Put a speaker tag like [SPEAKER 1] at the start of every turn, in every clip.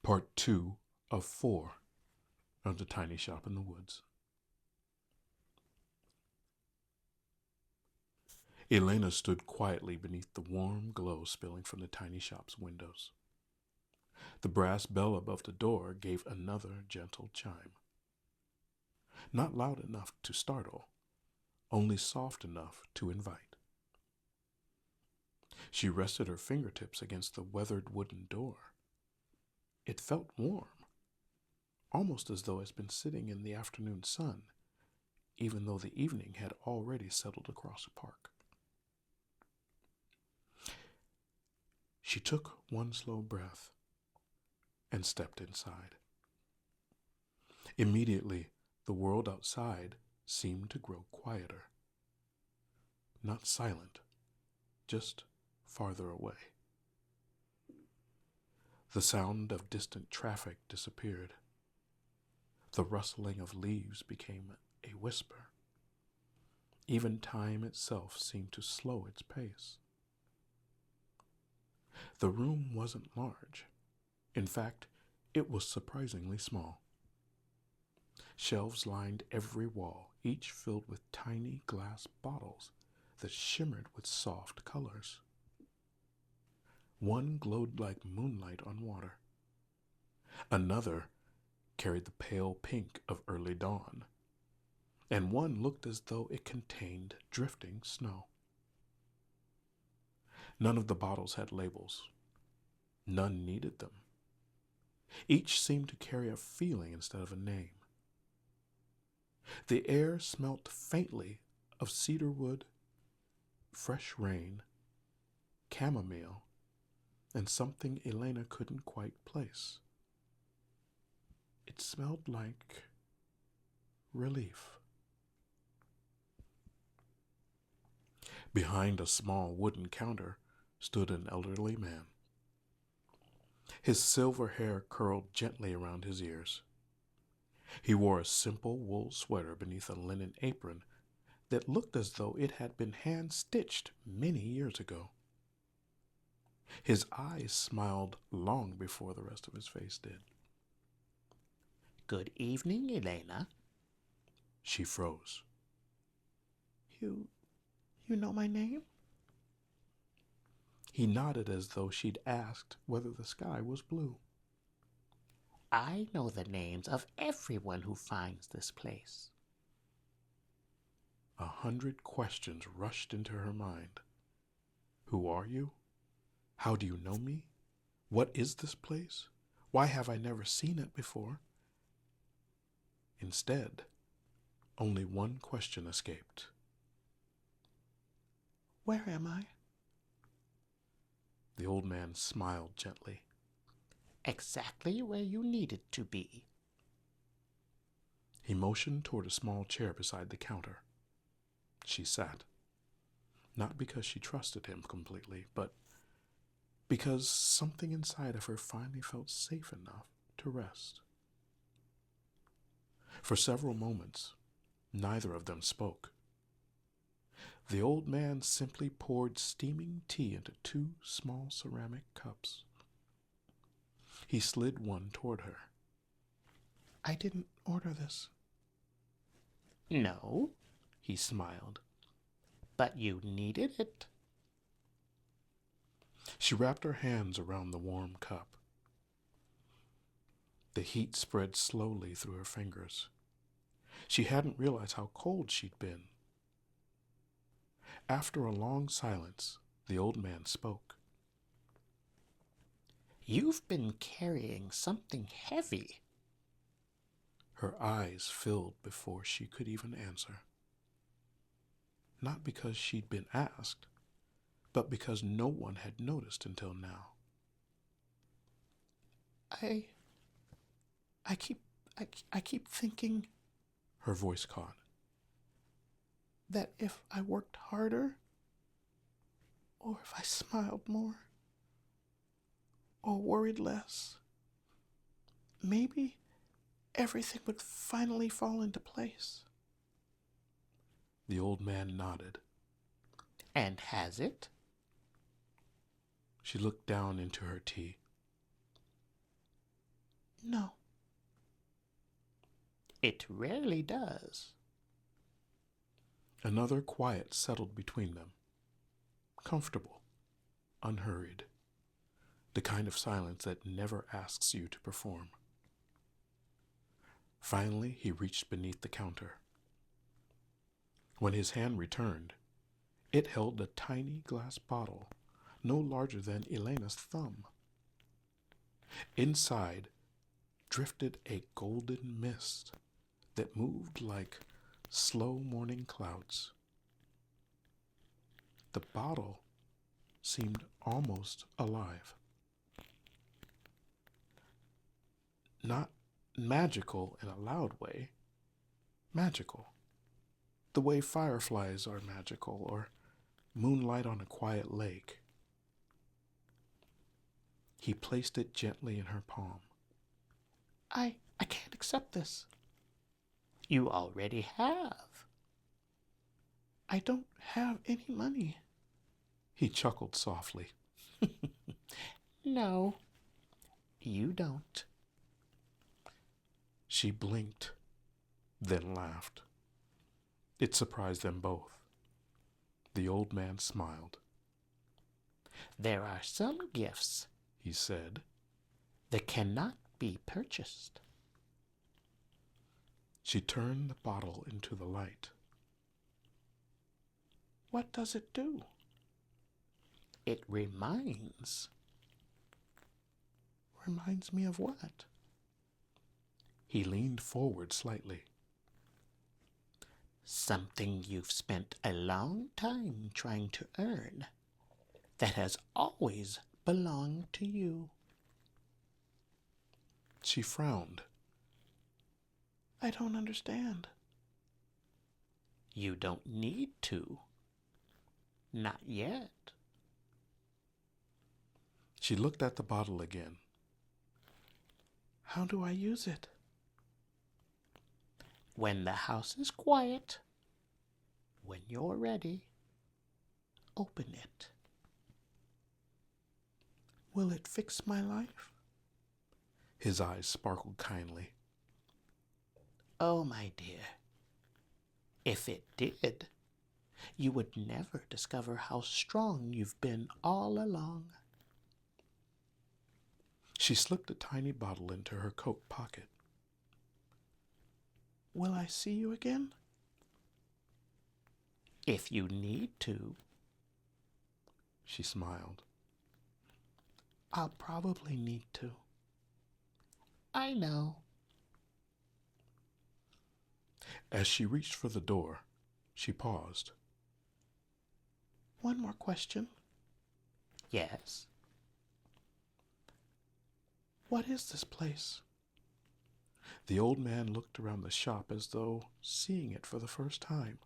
[SPEAKER 1] Part 2 of 4 of The Tiny Shop in the Woods. Elena stood quietly beneath the warm glow spilling from the tiny shop's windows. The brass bell above the door gave another gentle chime. Not loud enough to startle, only soft enough to invite. She rested her fingertips against the weathered wooden door. It felt warm, almost as though it's been sitting in the afternoon sun, even though the evening had already settled across the park. She took one slow breath and stepped inside. Immediately, the world outside seemed to grow quieter. Not silent, just farther away. The sound of distant traffic disappeared. The rustling of leaves became a whisper. Even time itself seemed to slow its pace. The room wasn't large. In fact, it was surprisingly small. Shelves lined every wall, each filled with tiny glass bottles that shimmered with soft colors. One glowed like moonlight on water. Another carried the pale pink of early dawn, and one looked as though it contained drifting snow. None of the bottles had labels. None needed them. Each seemed to carry a feeling instead of a name. The air smelt faintly of cedarwood, fresh rain, chamomile, and something Elena couldn't quite place. It smelled like relief. Behind a small wooden counter stood an elderly man. His silver hair curled gently around his ears. He wore a simple wool sweater beneath a linen apron that looked as though it had been hand-stitched many years ago. His eyes smiled long before the rest of his face did.
[SPEAKER 2] "Good evening, Elena."
[SPEAKER 1] She froze.
[SPEAKER 3] You know my name?"
[SPEAKER 1] He nodded as though she'd asked whether the sky was blue.
[SPEAKER 2] "I know the names of everyone who finds this place."
[SPEAKER 1] 100 questions rushed into her mind. Who are you? How do you know me? What is this place? Why have I never seen it before? Instead, only one question escaped.
[SPEAKER 3] "Where am I?"
[SPEAKER 1] The old man smiled gently.
[SPEAKER 2] "Exactly where you needed to be."
[SPEAKER 1] He motioned toward a small chair beside the counter. She sat, not because she trusted him completely, but because something inside of her finally felt safe enough to rest. For several moments, neither of them spoke. The old man simply poured steaming tea into 2 small ceramic cups. He slid one toward her.
[SPEAKER 3] "I didn't order this."
[SPEAKER 2] "No," he smiled, "but you needed it."
[SPEAKER 1] She wrapped her hands around the warm cup. The heat spread slowly through her fingers. She hadn't realized how cold she'd been. After a long silence, the old man spoke.
[SPEAKER 2] "You've been carrying something heavy."
[SPEAKER 1] Her eyes filled before she could even answer. Not because she'd been asked, but because no one had noticed until now.
[SPEAKER 3] I keep thinking
[SPEAKER 1] Her voice caught.
[SPEAKER 3] that if I worked harder, or if I smiled more, or worried less, maybe everything would finally fall into place."
[SPEAKER 1] The old man nodded.
[SPEAKER 2] "And has it?"
[SPEAKER 1] She looked down into her tea.
[SPEAKER 2] It rarely does.
[SPEAKER 1] Another quiet settled between them. Comfortable, unhurried. The kind of silence that never asks you to perform. Finally, he reached beneath the counter. When his hand returned, it held a tiny glass bottle, no larger than Elena's thumb. Inside drifted a golden mist that moved like slow morning clouds. The bottle seemed almost alive. Not magical in a loud way, magical. The way fireflies are magical, or moonlight on a quiet lake. He placed it gently in her palm.
[SPEAKER 3] I can't accept this.
[SPEAKER 2] You already have.
[SPEAKER 3] I don't have any money.
[SPEAKER 1] He chuckled softly.
[SPEAKER 2] No, you don't.
[SPEAKER 1] She blinked, then laughed. It surprised them both. The old man smiled.
[SPEAKER 2] There are some gifts,
[SPEAKER 1] He said.
[SPEAKER 2] that cannot be purchased.
[SPEAKER 1] She turned the bottle into the light.
[SPEAKER 3] What does it do?
[SPEAKER 2] It reminds.
[SPEAKER 3] Reminds me of what?
[SPEAKER 1] He leaned forward slightly.
[SPEAKER 2] Something you've spent a long time trying to earn that has always belonged to you.
[SPEAKER 1] She frowned.
[SPEAKER 3] I don't understand.
[SPEAKER 2] You don't need to. Not yet.
[SPEAKER 1] She looked at the bottle again.
[SPEAKER 3] How do I use it?
[SPEAKER 2] When the house is quiet, when you're ready, open it.
[SPEAKER 3] Will it fix my life?
[SPEAKER 1] His eyes sparkled kindly.
[SPEAKER 2] Oh, my dear, if it did, you would never discover how strong you've been all along.
[SPEAKER 1] She slipped a tiny bottle into her coat pocket.
[SPEAKER 3] Will I see you again?
[SPEAKER 2] If you need to.
[SPEAKER 1] She smiled.
[SPEAKER 3] I'll probably need to.
[SPEAKER 2] I know.
[SPEAKER 1] As she reached for the door, she paused.
[SPEAKER 3] One more question.
[SPEAKER 2] Yes.
[SPEAKER 3] What is this place?
[SPEAKER 1] The old man looked around the shop as though seeing it for the first time.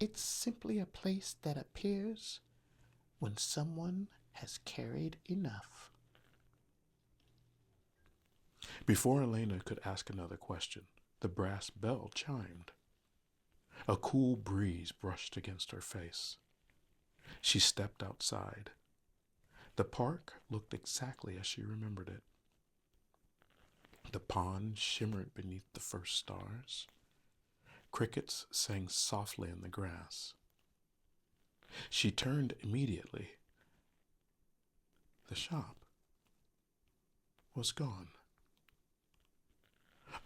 [SPEAKER 2] It's simply a place that appears when someone has carried enough.
[SPEAKER 1] Before Elena could ask another question, the brass bell chimed. A cool breeze brushed against her face. She stepped outside. The park looked exactly as she remembered it. The pond shimmered beneath the first stars. Crickets sang softly in the grass. She turned immediately. The shop was gone.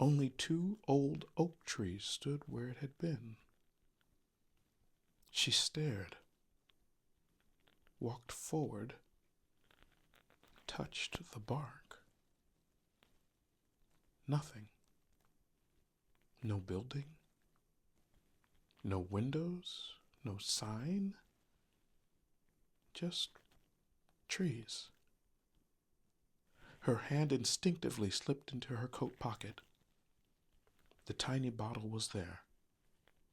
[SPEAKER 1] Only 2 old oak trees stood where it had been. She stared, walked forward, touched the bark. Nothing. No building, no windows, no sign, just trees. Her hand instinctively slipped into her coat pocket. The tiny bottle was there,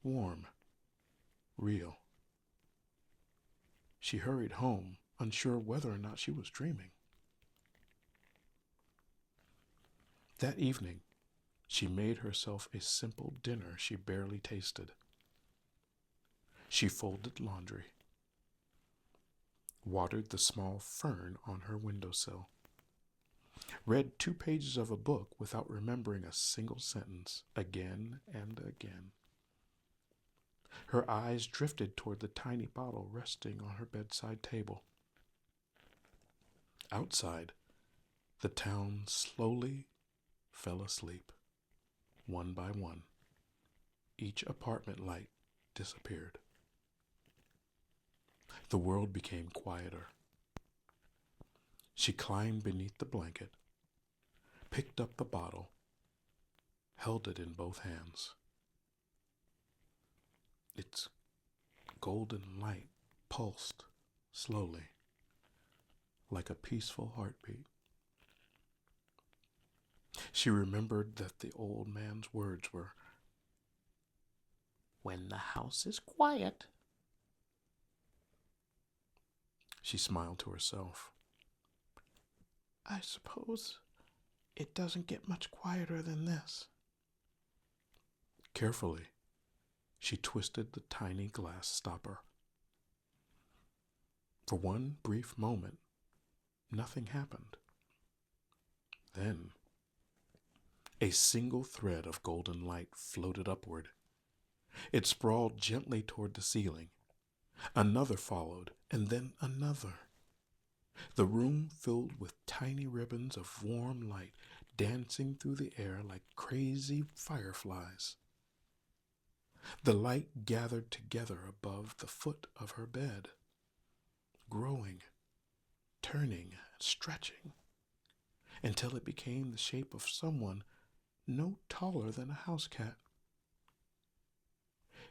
[SPEAKER 1] warm, real. She hurried home, unsure whether or not she was dreaming. That evening, she made herself a simple dinner she barely tasted. She folded laundry, watered the small fern on her windowsill, read 2 pages of a book without remembering a single sentence again and again. Her eyes drifted toward the tiny bottle resting on her bedside table. Outside, the town slowly fell asleep, one by one. Each apartment light disappeared. The world became quieter. She climbed beneath the blanket, picked up the bottle, held it in both hands. Its golden light pulsed slowly, like a peaceful heartbeat. She remembered that the old man's words were,
[SPEAKER 2] "When the house is quiet."
[SPEAKER 1] She smiled to herself.
[SPEAKER 3] I suppose it doesn't get much quieter than this.
[SPEAKER 1] Carefully, she twisted the tiny glass stopper. For one brief moment, nothing happened. Then, a single thread of golden light floated upward. It sprawled gently toward the ceiling. Another followed, and then another. The room filled with tiny ribbons of warm light dancing through the air like crazy fireflies. The light gathered together above the foot of her bed, growing, turning, stretching, until it became the shape of someone no taller than a house cat.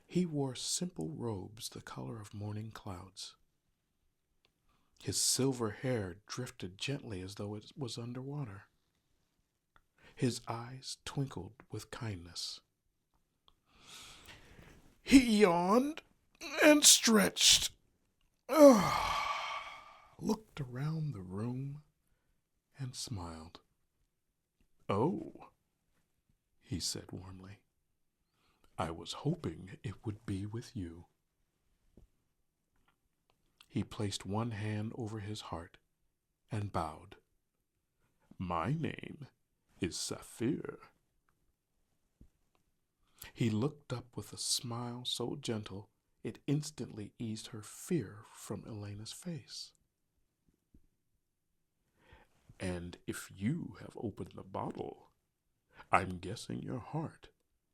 [SPEAKER 1] He wore simple robes the color of morning clouds. His silver hair drifted gently as though it was underwater. His eyes twinkled with kindness. He yawned and stretched, looked around the room, and smiled. "Oh," he said warmly, "I was hoping it would be with you." He placed one hand over his heart and bowed. "My name is Saffir." He looked up with a smile so gentle it instantly eased her fear from Elena's face. "And if you have opened the bottle, I'm guessing your heart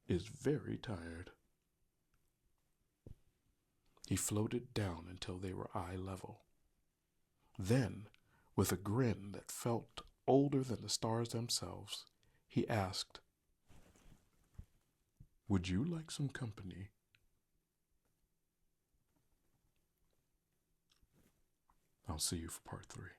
[SPEAKER 1] is very tired." He floated down until they were eye level. Then, with a grin that felt older than the stars themselves, he asked, "Would you like some company?" I'll see you for part 3.